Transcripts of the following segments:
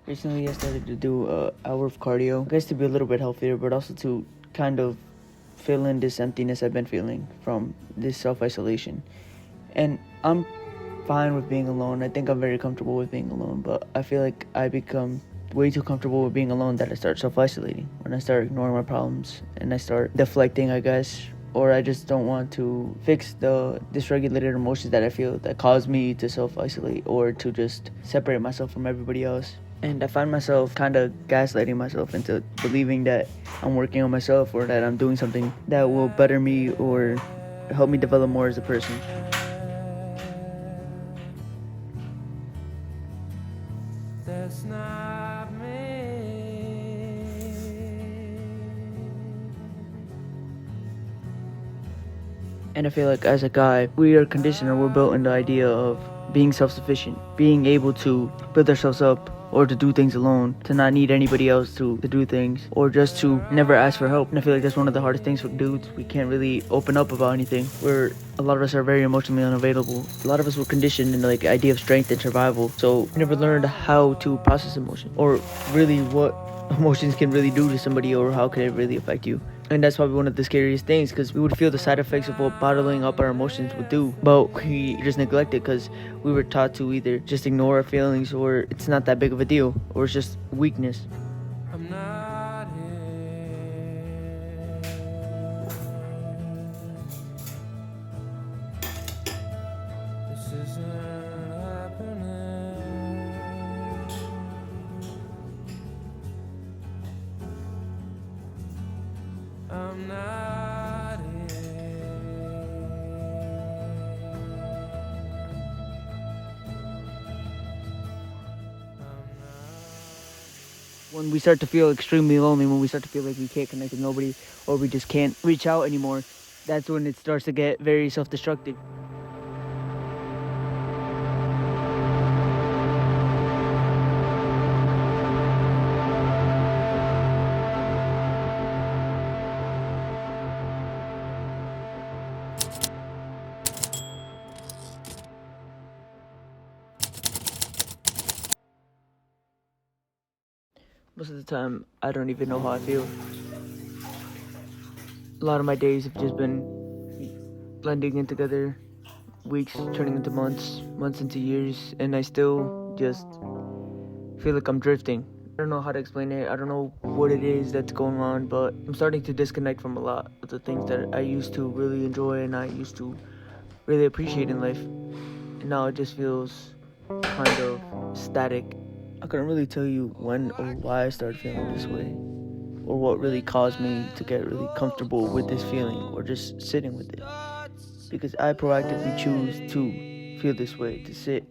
Recently, I started to do an hour of cardio, I guess to be a little bit healthier, but also to kind of fill in this emptiness I've been feeling from this self-isolation. And I'm fine with being alone. I think I'm very comfortable with being alone, but I feel like I become way too comfortable with being alone that I start self-isolating. When I start ignoring my problems and I start deflecting, I guess, or I just don't want to fix the dysregulated emotions that I feel that cause me to self-isolate or to just separate myself from everybody else. And I find myself kind of gaslighting myself into believing that I'm working on myself or that I'm doing something that will better me or help me develop more as a person. That's not me. And I feel like as a guy, we are conditioned or we're built in the idea of being self-sufficient, being able to build ourselves up or to do things alone, to not need anybody else to do things, or just to never ask for help. And I feel like that's one of the hardest things for dudes. We can't really open up about anything. A lot of us are very emotionally unavailable. A lot of us were conditioned in like the idea of strength and survival, so we never learned how to process emotion or really what emotions can really do to somebody or how can it really affect you. And that's probably one of the scariest things, because we would feel the side effects of what bottling up our emotions would do, but we just neglect it because we were taught to either just ignore our feelings, or it's not that big of a deal, or it's just weakness. I'm not here. This isn't happening. I'm not here. When we start to feel extremely lonely, when we start to feel like we can't connect with nobody, or we just can't reach out anymore, that's when it starts to get very self-destructive. Most of the time, I don't even know how I feel. A lot of my days have just been blending in together, weeks turning into months, months into years, and I still just feel like I'm drifting. I don't know how to explain it. I don't know what it is that's going on, but I'm starting to disconnect from a lot of the things that I used to really enjoy and I used to really appreciate in life. And now it just feels kind of static. I couldn't really tell you when or why I started feeling this way, or what really caused me to get really comfortable with this feeling or just sitting with it. Because I proactively choose to feel this way, to sit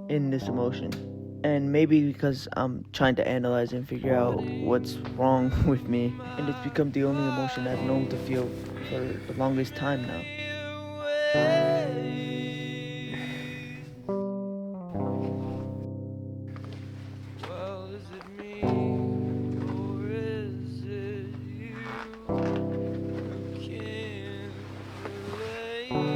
in this emotion. And maybe because I'm trying to analyze and figure out what's wrong with me, and it's become the only emotion I've known to feel for the longest time now. Well, is it me or is it you? Can't relate.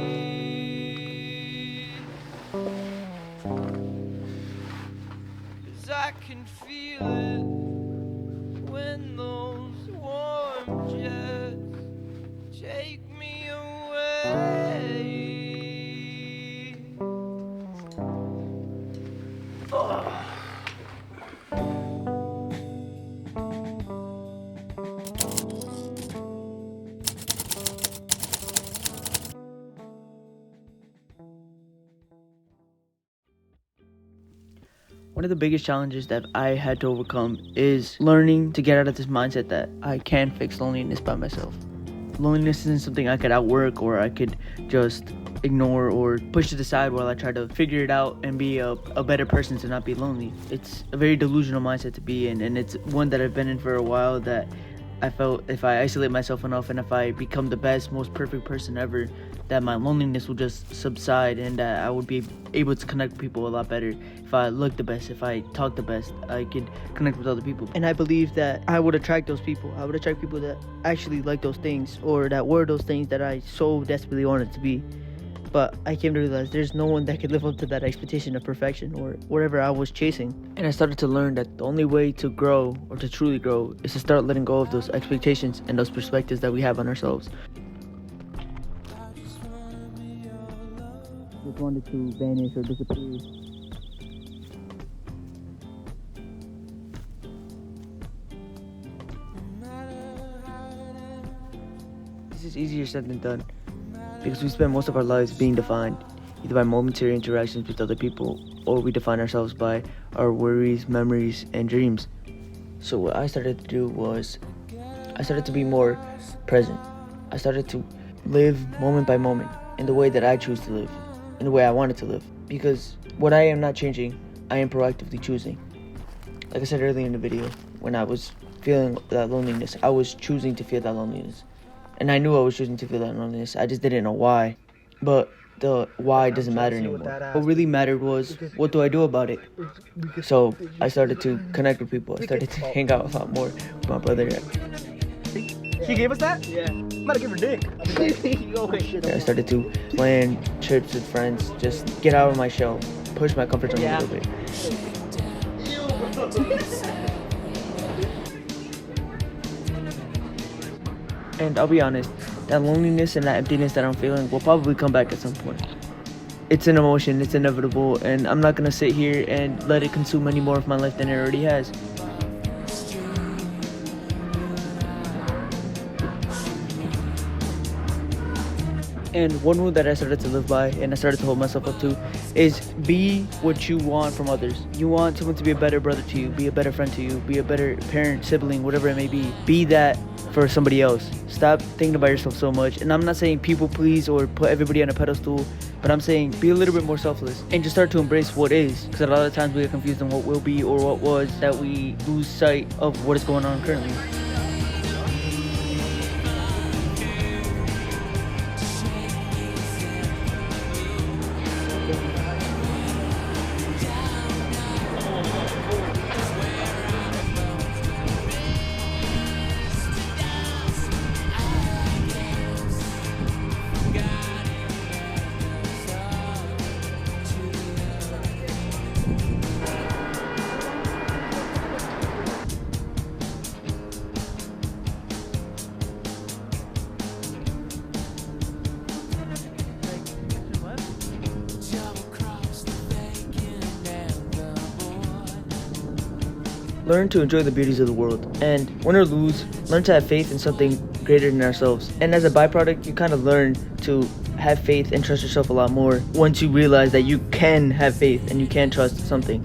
'Cause I can feel it when those warm jets take me away. One of the biggest challenges that I had to overcome is learning to get out of this mindset that I can fix loneliness by myself. Loneliness isn't something I could outwork or I could just ignore or push to the side while I try to figure it out and be a better person to not be lonely. It's a very delusional mindset to be in, and it's one that I've been in for a while, that I felt if I isolate myself enough and if I become the best, most perfect person ever, that my loneliness will just subside and that I would be able to connect with people a lot better. If I look the best, if I talk the best, I could connect with other people. And I believe that I would attract those people. I would attract people that actually like those things or that were those things that I so desperately wanted to be. But I came to realize there's no one that could live up to that expectation of perfection or whatever I was chasing. And I started to learn that the only way to grow or to truly grow is to start letting go of those expectations and those perspectives that we have on ourselves. Just wanted to vanish or disappear. This is easier said than done, because we spend most of our lives being defined either by momentary interactions with other people, or we define ourselves by our worries, memories, and dreams. So what I started to do was I started to be more present. I started to live moment by moment in the way that I choose to live, in the way I wanted to live. Because what I am not changing, I am proactively choosing. Like I said earlier in the video, when I was feeling that loneliness, I was choosing to feel that loneliness. And I knew I was choosing to feel that loneliness. I just didn't know why. But the why doesn't matter anymore. What really mattered was, what do I do about it? So I started to connect with people. I started to hang out a lot more with my brother. She gave us that? Yeah. I'm about to give her dick. I started to plan trips with friends, just get out of my shell, push my comfort zone a little bit. And I'll be honest, that loneliness and that emptiness that I'm feeling will probably come back at some point. It's an emotion, it's inevitable, and I'm not gonna sit here and let it consume any more of my life than it already has. And one rule that I started to live by and I started to hold myself up to is be what you want from others. You want someone to be a better brother to you, be a better friend to you, be a better parent, sibling, whatever it may be. Be that for somebody else. Stop thinking about yourself so much. And I'm not saying people please or put everybody on a pedestal, but I'm saying be a little bit more selfless and just start to embrace what is. Because a lot of times we get confused on what will be or what was, that we lose sight of what is going on currently. Learn to enjoy the beauties of the world, and win or lose, learn to have faith in something greater than ourselves. And as a byproduct, you kind of learn to have faith and trust yourself a lot more once you realize that you can have faith and you can trust something.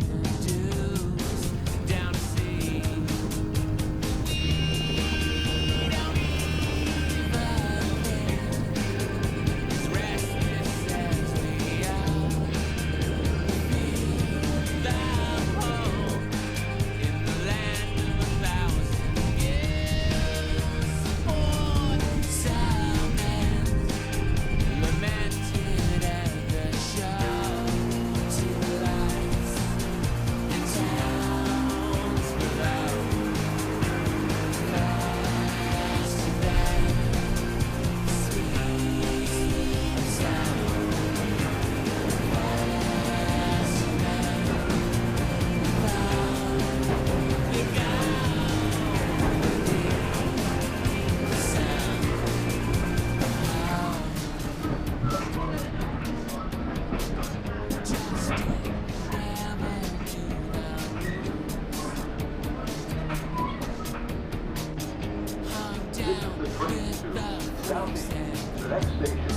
The next station is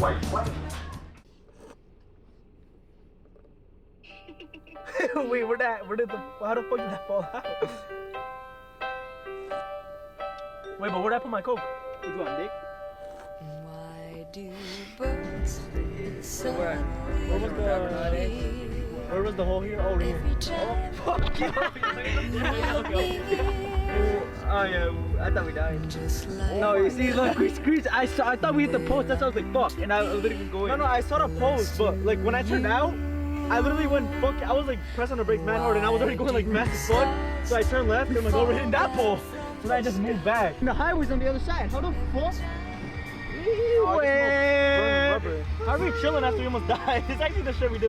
White Plains. Wait, how the fuck did that fall out? Wait, but where'd I put my Coke? What you want, dick? Why do birds Where was the hole here? Oh, here. Oh, fuck you. Oh, yeah, I thought we died. No, you see, look, Chris, I thought we hit the post, that's why I was like, fuck, and I literally was going. No, I saw the post, but, like, when I turned out, I literally went, fuck, I was, like, pressing the brakes mad hard, and I was already going, like, fast as fuck, so I turned left, and, like, over hitting that pole, so then I just moved back. And the highway's on the other side. How the fuck? How are we chilling after we almost died. It's actually the shit we did.